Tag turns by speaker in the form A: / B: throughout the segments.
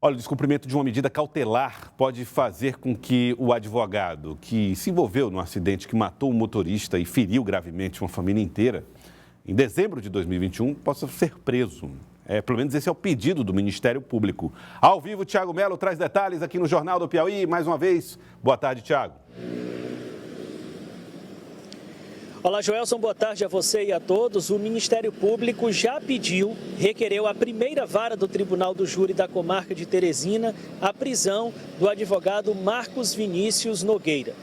A: Olha, o descumprimento de uma medida cautelar pode fazer com que o advogado que se envolveu num acidente que matou um motorista e feriu gravemente uma família inteira, em dezembro de 2021, possa ser preso. Pelo menos esse é o pedido do Ministério Público. Ao vivo, Thiago Melo traz detalhes aqui no Jornal do Piauí. Mais uma vez, boa tarde, Thiago.
B: Olá, Joelson, boa tarde a você e a todos. O Ministério Público já requereu à primeira vara do Tribunal do Júri da Comarca de Teresina a prisão do advogado Marcos Vinícius Nogueira.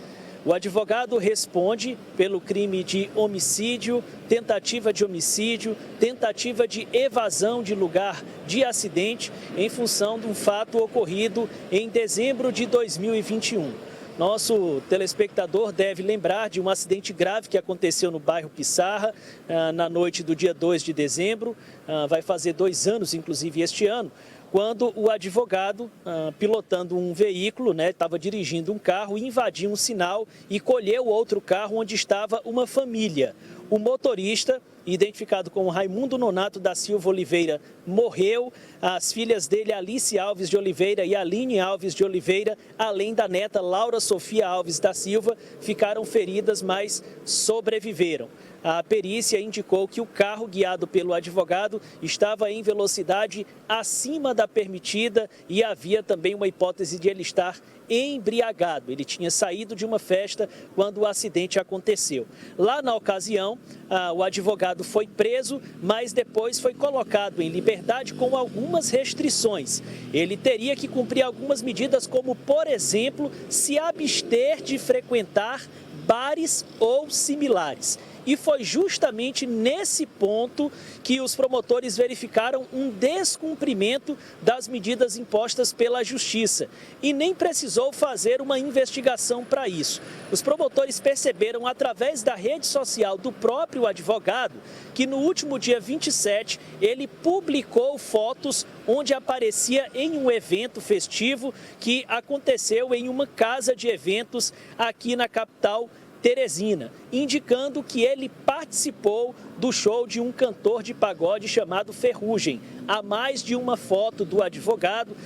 B: O advogado responde pelo crime de homicídio, tentativa de homicídio, tentativa de evasão de lugar de acidente em função de um fato ocorrido em dezembro de 2021. Nosso telespectador deve lembrar de um acidente grave que aconteceu no bairro Pissarra, na noite do dia 2 de dezembro, vai fazer 2 anos, inclusive, este ano, quando o advogado, pilotando um veículo, estava dirigindo um carro, invadiu um sinal e colheu outro carro onde estava uma família. O motorista, identificado como Raimundo Nonato da Silva Oliveira, morreu. As filhas dele, Alice Alves de Oliveira e Aline Alves de Oliveira, além da neta Laura Sofia Alves da Silva, ficaram feridas, mas sobreviveram. A perícia indicou que o carro guiado pelo advogado estava em velocidade acima da permitida e havia também uma hipótese de ele estar embriagado. Ele tinha saído de uma festa quando o acidente aconteceu. Lá na ocasião, o advogado foi preso, mas depois foi colocado em liberdade com algumas restrições. Ele teria que cumprir algumas medidas, como, por exemplo, se abster de frequentar bares ou similares. E foi justamente nesse ponto que os promotores verificaram um descumprimento das medidas impostas pela Justiça. E nem precisou fazer uma investigação para isso. Os promotores perceberam, através da rede social do próprio advogado, que no último dia 27 ele publicou fotos onde aparecia em um evento festivo que aconteceu em uma casa de eventos aqui na capital Teresina, indicando que ele participou do show de um cantor de pagode chamado Ferrugem. Há mais de uma foto do advogado,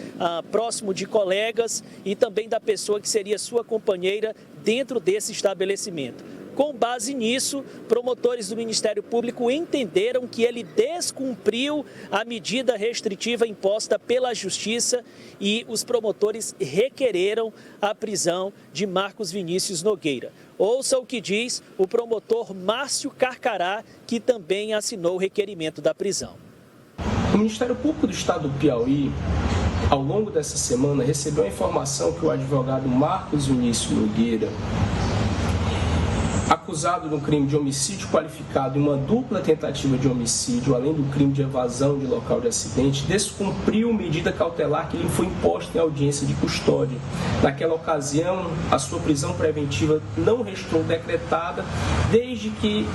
B: próximo de colegas e também da pessoa que seria sua companheira dentro desse estabelecimento. Com base nisso, promotores do Ministério Público entenderam que ele descumpriu a medida restritiva imposta pela Justiça e os promotores requereram a prisão de Marcos Vinícius Nogueira. Ouça o que diz o promotor Márcio Carcará, que também assinou o requerimento da prisão.
C: O Ministério Público do Estado do Piauí, ao longo dessa semana, recebeu a informação que o advogado Marcos Vinícius Nogueira, acusado de um crime de homicídio qualificado e uma dupla tentativa de homicídio, além do crime de evasão de local de acidente, descumpriu medida cautelar que lhe foi imposta em audiência de custódia. Naquela ocasião, a sua prisão preventiva não restou decretada, desde que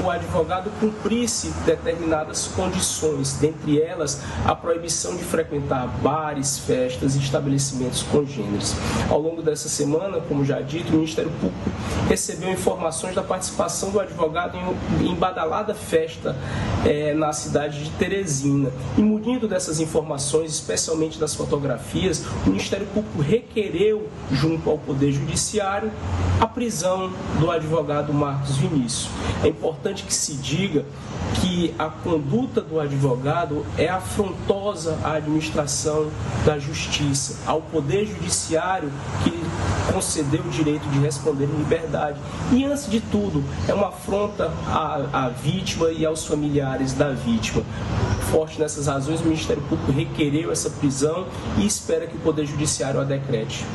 C: o advogado cumprisse determinadas condições, dentre elas a proibição de frequentar bares, festas e estabelecimentos congêneres. Ao longo dessa semana, como já dito, o Ministério Público recebeu informações da participação do advogado em badalada festa na cidade de Teresina. E munido dessas informações, especialmente das fotografias, o Ministério Público requereu, junto ao Poder Judiciário, a prisão do advogado Marcos Vinícius. É importante que se diga que a conduta do advogado é afrontosa à administração da Justiça, ao Poder Judiciário que concedeu o direito de responder em liberdade. E, antes de tudo, é uma afronta à vítima e aos familiares da vítima. Forte nessas razões, o Ministério Público requereu essa prisão e espera que o Poder Judiciário a decrete.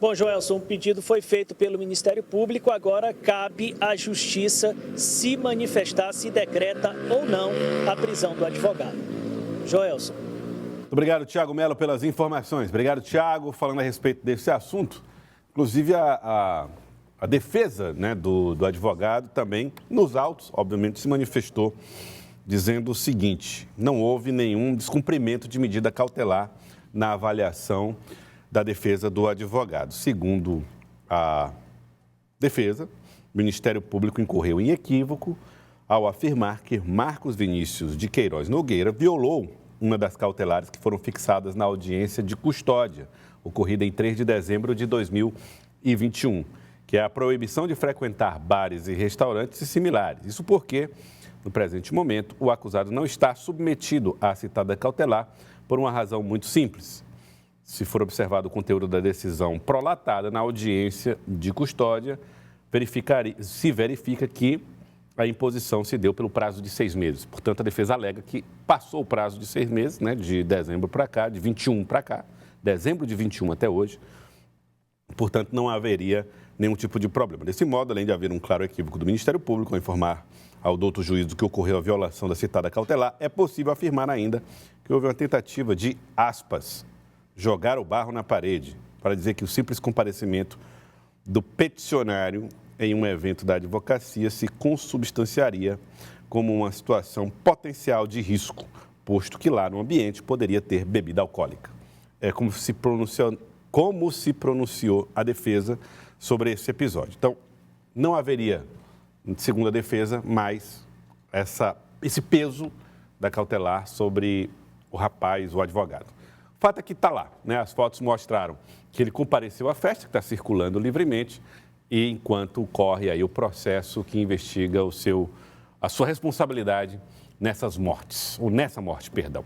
B: Bom, Joelson, o pedido foi feito pelo Ministério Público, agora cabe à Justiça se manifestar, se decreta ou não a prisão do advogado. Joelson.
A: Obrigado, Thiago Melo, pelas informações. Obrigado, Thiago, falando a respeito desse assunto. Inclusive, a defesa, do advogado também, nos autos, obviamente, se manifestou dizendo o seguinte: não houve nenhum descumprimento de medida cautelar na avaliação da defesa do advogado. Segundo defesa, o Ministério Público incorreu em equívoco ao afirmar que Marcos Vinícius de Queiroz Nogueira violou uma das cautelares que foram fixadas na audiência de custódia, ocorrida em 3 de dezembro de 2021, que é a proibição de frequentar bares e restaurantes e similares. Isso porque, no presente momento, o acusado não está submetido à citada cautelar por uma razão muito simples. Se for observado o conteúdo da decisão prolatada na audiência de custódia, se verifica que a imposição se deu pelo prazo de 6 meses. Portanto, a defesa alega que passou o prazo de 6 meses, né, de dezembro para cá, de 21 para cá, dezembro de 21 até hoje. Portanto, não haveria nenhum tipo de problema. Desse modo, além de haver um claro equívoco do Ministério Público ao informar ao douto juízo que ocorreu a violação da citada cautelar, é possível afirmar ainda que houve uma tentativa de, aspas, jogar o barro na parede, para dizer que o simples comparecimento do peticionário em um evento da advocacia se consubstanciaria como uma situação potencial de risco, posto que lá no ambiente poderia ter bebida alcoólica. É como se pronunciou a defesa sobre esse episódio. Então, não haveria, segundo a defesa, mais esse peso da cautelar sobre o rapaz, o advogado. O fato é que está lá, né? As fotos mostraram que ele compareceu à festa, que está circulando livremente, e enquanto corre aí o processo que investiga a sua responsabilidade nessa morte, perdão.